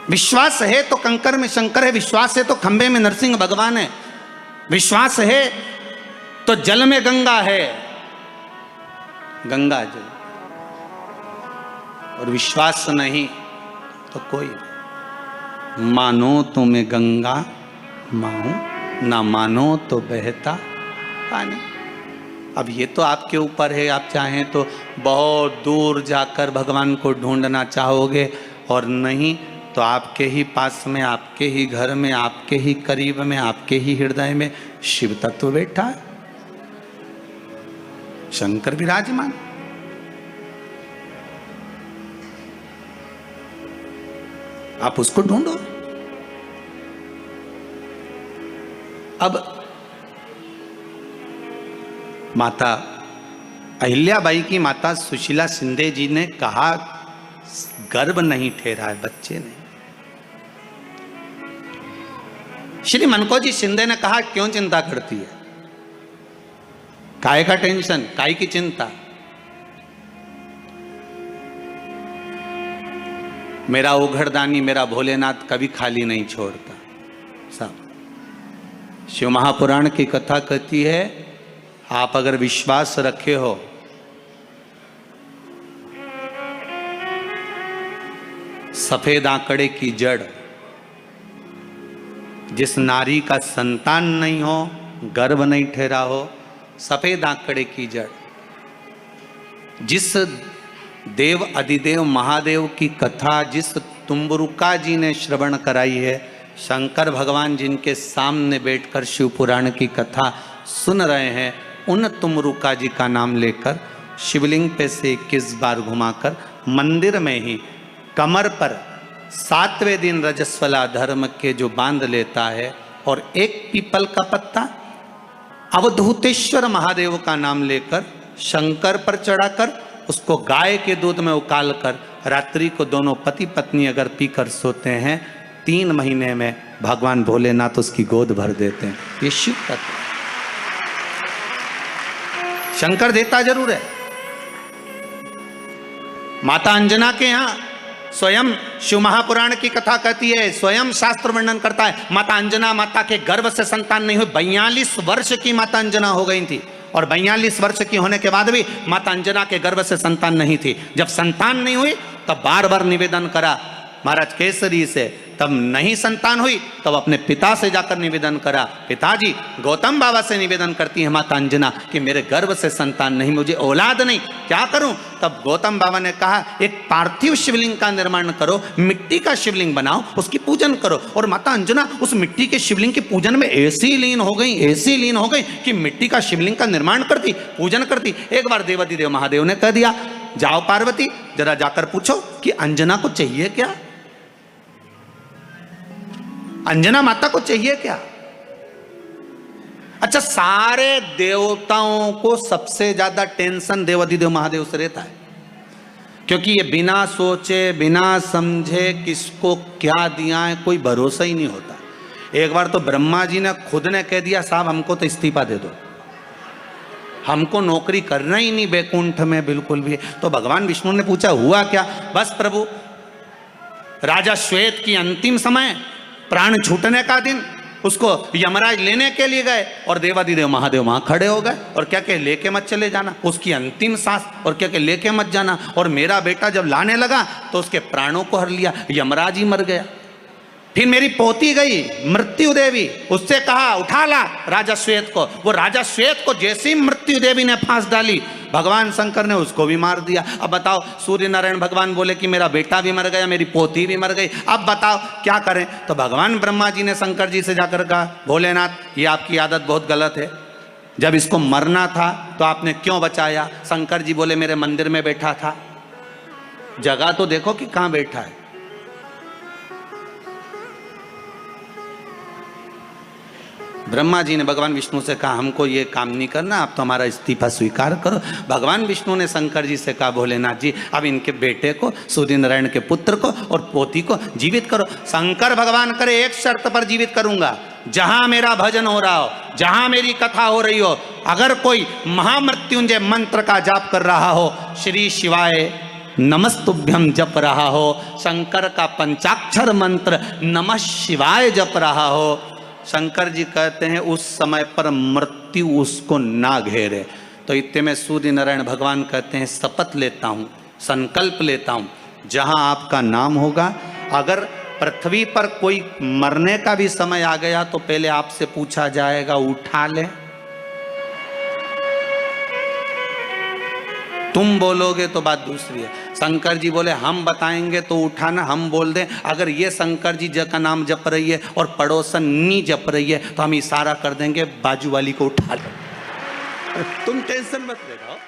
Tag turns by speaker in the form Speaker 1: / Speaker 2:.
Speaker 1: विश्वास है तो कंकर में शंकर है, विश्वास है तो खंबे में नरसिंह भगवान है, विश्वास है तो जल में गंगा है, गंगा जल, और विश्वास नहीं तो कोई नहीं। मानो तो मैं गंगा माऊं, ना मानो तो बहता पानी। अब ये तो आपके ऊपर है, आप चाहें तो बहुत दूर जाकर भगवान को ढूंढना चाहोगे, और नहीं तो आपके ही पास में, आपके ही घर में, आपके ही करीब में, आपके ही हृदय में शिव तत्व बैठा है, शंकर विराजमान। आप उसको ढूंढो। अब माता अहिल्याबाई की माता सुशीला शिंदे जी ने कहा गर्भ नहीं ठहरा है, बच्चे नहीं। श्री मनकोजी शिंदे ने कहा क्यों चिंता करती है, काय का टेंशन, काय की चिंता। मेरा उघड़दानी मेरा भोलेनाथ कभी खाली नहीं छोड़ता। सब शिव महापुराण की कथा कहती है, आप अगर विश्वास रखे हो सफेद आंकड़े की जड़, जिस नारी का संतान नहीं हो, गर्भ नहीं ठहरा हो, सफेद आंकड़े की जड़, जिस देव अधिदेव महादेव की कथा जिस तुम्बरुका जी ने श्रवण कराई है, शंकर भगवान जिनके सामने बैठकर शिव पुराण की कथा सुन रहे हैं, उन तुम्बरुका जी का नाम लेकर शिवलिंग पे से 21 बार घुमाकर मंदिर में ही कमर पर 7वें दिन रजस्वला धर्म के जो बांध लेता है, और एक पीपल का पत्ता अवधूतेश्वर महादेव का नाम लेकर शंकर पर चढ़ाकर उसको गाय के दूध में उकाल कर रात्रि को दोनों पति पत्नी अगर पीकर सोते हैं, 3 महीने में भगवान भोलेनाथ उसकी गोद भर देते हैं। ये शिव तत्व। शंकर देता जरूर है। माता अंजना के यहां स्वयं शिव महापुराण की कथा कहती है, स्वयं शास्त्र वर्णन करता है, माता अंजना माता के गर्भ से संतान नहीं हुई। 42 वर्ष की माता अंजना हो गई थी, और 42 वर्ष की होने के बाद भी माता अंजना के गर्भ से संतान नहीं थी। जब संतान नहीं हुई तब बार बार निवेदन करा महाराज केसरी से, तब नहीं संतान हुई तब अपने पिता से जाकर निवेदन करा, पिताजी गौतम बाबा से निवेदन करती है माता अंजना कि मेरे गर्भ से संतान नहीं, मुझे औलाद नहीं, क्या करूं। तब गौतम बाबा ने कहा एक पार्थिव शिवलिंग का निर्माण करो, मिट्टी का शिवलिंग बनाओ, उसकी पूजन करो। और माता अंजना उस मिट्टी के शिवलिंग के पूजन में ऐसी लीन हो गई, ऐसी लीन हो गई कि मिट्टी का शिवलिंग का निर्माण करती, पूजन करती। एक बार देवाधिदेव महादेव ने कह दिया, जाओ पार्वती जरा जाकर पूछो कि अंजना को चाहिए क्या, अंजना माता को चाहिए क्या। अच्छा, सारे देवताओं को सबसे ज्यादा टेंशन देवाधिदेव महादेव से रहता है, क्योंकि ये बिना सोचे बिना समझे किसको क्या दिया है कोई भरोसा ही नहीं होता। एक बार तो ब्रह्मा जी ने खुद ने कह दिया, साहब हमको तो इस्तीफा दे दो, हमको नौकरी करना ही नहीं बैकुंठ में बिल्कुल भी। तो भगवान विष्णु ने पूछा हुआ क्या। बस प्रभु, राजा श्वेत की अंतिम समय, प्राण छूटने का दिन, उसको यमराज लेने के लिए गए और देवाधिदेव महादेव वहां खड़े हो गए और क्या कहे, लेके मत चले जाना, उसकी अंतिम सांस, और क्या कहे लेके मत जाना। और मेरा बेटा जब लाने लगा तो उसके प्राणों को हर लिया, यमराज ही मर गया। फिर मेरी पोती गई मृत्यु देवी, उससे कहा उठा ला राजा श्वेत को। वो राजा श्वेत को जैसे ही मृत्यु देवी ने फांस डाली, भगवान शंकर ने उसको भी मार दिया। अब बताओ, सूर्य नारायण भगवान बोले कि मेरा बेटा भी मर गया, मेरी पोती भी मर गई, अब बताओ क्या करें। तो भगवान ब्रह्मा जी ने शंकर जी से जाकर कहा, भोलेनाथ ये आपकी आदत बहुत गलत है, जब इसको मरना था तो आपने क्यों बचाया। शंकर जी बोले मेरे मंदिर में बैठा था, जगह तो देखो कि कहां बैठा है। ब्रह्मा जी ने भगवान विष्णु से कहा हमको ये काम नहीं करना, आप तो हमारा इस्तीफा स्वीकार करो। भगवान विष्णु ने शंकर जी से कहा भोलेनाथ जी अब इनके बेटे को, सूर्य नारायण के पुत्र को और पोती को जीवित करो। शंकर भगवान करे एक शर्त पर जीवित करूंगा, जहां मेरा भजन हो रहा हो, जहां मेरी कथा हो रही हो, अगर कोई महामृत्युंजय मंत्र का जाप कर रहा हो, श्री शिवाय नमस्तुभ्यम जप रहा हो, शंकर का पंचाक्षर मंत्र नमः शिवाय जप रहा हो, शंकर जी कहते हैं उस समय पर मृत्यु उसको ना घेरे। तो इतने में सूर्य नारायण भगवान कहते हैं शपथ लेता हूँ, संकल्प लेता हूँ, जहाँ आपका नाम होगा, अगर पृथ्वी पर कोई मरने का भी समय आ गया तो पहले आपसे पूछा जाएगा उठा ले, तुम बोलोगे तो बात दूसरी है। शंकर जी बोले हम बताएंगे तो उठाना, हम बोल दें अगर ये शंकर जी का नाम जप रही है और पड़ोसन नी जप रही है तो हम इशारा कर देंगे बाजू वाली को उठा लो, तुम टेंशन मत ले रहा हो।